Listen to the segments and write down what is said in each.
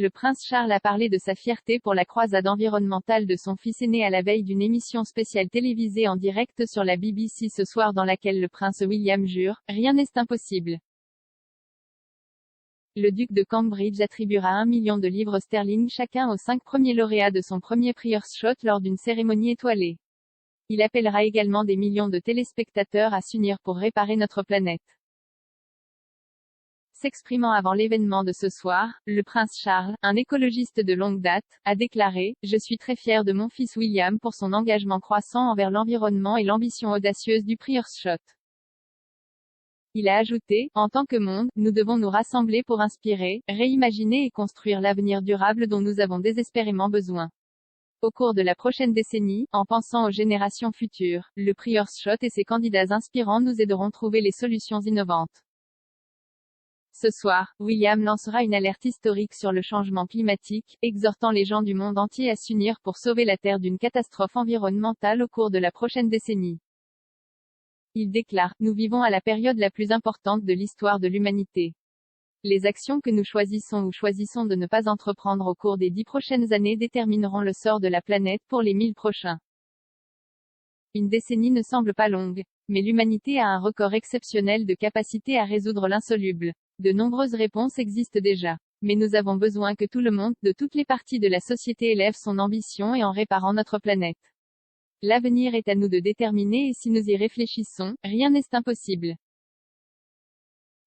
Le prince Charles a parlé de sa fierté pour la croisade environnementale de son fils aîné à la veille d'une émission spéciale télévisée en direct sur la BBC ce soir dans laquelle le prince William jure « Rien n'est impossible ». Le duc de Cambridge attribuera 1 million de livres sterling chacun aux 5 premiers lauréats de son premier Prix Shot lors d'une cérémonie étoilée. Il appellera également des millions de téléspectateurs à s'unir pour réparer notre planète. S'exprimant avant l'événement de ce soir, le prince Charles, un écologiste de longue date, a déclaré « Je suis très fier de mon fils William pour son engagement croissant envers l'environnement et l'ambition audacieuse du Prix Shot ». Il a ajouté « En tant que monde, nous devons nous rassembler pour inspirer, réimaginer et construire l'avenir durable dont nous avons désespérément besoin. Au cours de la prochaine décennie, en pensant aux générations futures, le Prix Shot et ses candidats inspirants nous aideront à trouver les solutions innovantes. » Ce soir, William lancera une alerte historique sur le changement climatique, exhortant les gens du monde entier à s'unir pour sauver la Terre d'une catastrophe environnementale au cours de la prochaine décennie. Il déclare « Nous vivons à la période la plus importante de l'histoire de l'humanité. Les actions que nous choisissons ou choisissons de ne pas entreprendre au cours des 10 prochaines années détermineront le sort de la planète pour les 1000 prochains. Une décennie ne semble pas longue, mais l'humanité a un record exceptionnel de capacité à résoudre l'insoluble. De nombreuses réponses existent déjà. Mais nous avons besoin que tout le monde, de toutes les parties de la société élève son ambition et en réparant notre planète. L'avenir est à nous de déterminer et si nous y réfléchissons, rien n'est impossible.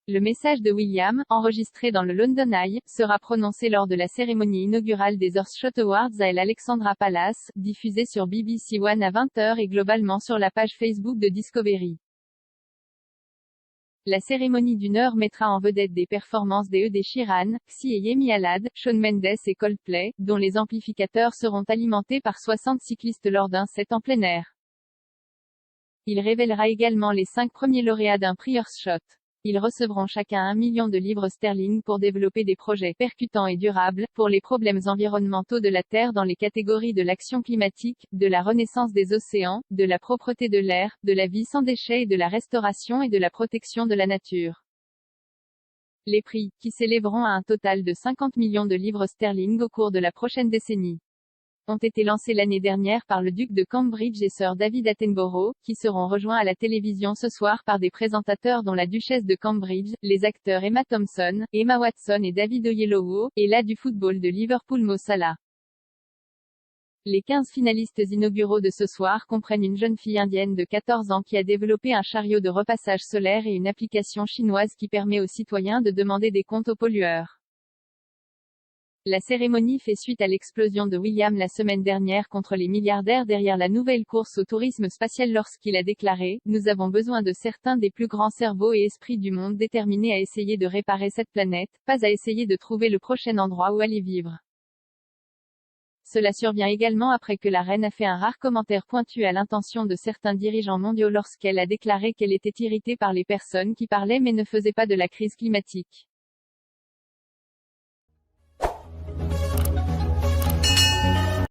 Le message de William, enregistré dans le London Eye, sera prononcé lors de la cérémonie inaugurale des Earthshot Awards à l'Alexandra Palace, diffusée sur BBC One à 20 h et globalement sur la page Facebook de Discovery. La cérémonie d'1 heure mettra en vedette des performances d'Ed Sheeran, Psy et Yemi Alade, Shawn Mendes et Coldplay, dont les amplificateurs seront alimentés par 60 cyclistes lors d'un set en plein air. Il révélera également les 5 premiers lauréats d'un Prix Earthshot. Ils recevront chacun 1 million de livres sterling pour développer des projets percutants et durables, pour les problèmes environnementaux de la Terre dans les catégories de l'action climatique, de la renaissance des océans, de la propreté de l'air, de la vie sans déchets et de la restauration et de la protection de la nature. Les prix, qui s'élèveront à un total de 50 millions de livres sterling au cours de la prochaine décennie, ont été lancés l'année dernière par le duc de Cambridge et Sir David Attenborough, qui seront rejoints à la télévision ce soir par des présentateurs dont la duchesse de Cambridge, les acteurs Emma Thompson, Emma Watson et David Oyelowo, et la du football de Liverpool Mo Salah. Les 15 finalistes inauguraux de ce soir comprennent une jeune fille indienne de 14 ans qui a développé un chariot de repassage solaire et une application chinoise qui permet aux citoyens de demander des comptes aux pollueurs. La cérémonie fait suite à l'explosion de William la semaine dernière contre les milliardaires derrière la nouvelle course au tourisme spatial lorsqu'il a déclaré « Nous avons besoin de certains des plus grands cerveaux et esprits du monde déterminés à essayer de réparer cette planète, pas à essayer de trouver le prochain endroit où aller vivre ». Cela survient également après que la reine a fait un rare commentaire pointu à l'intention de certains dirigeants mondiaux lorsqu'elle a déclaré qu'elle était irritée par les personnes qui parlaient mais ne faisaient pas de la crise climatique.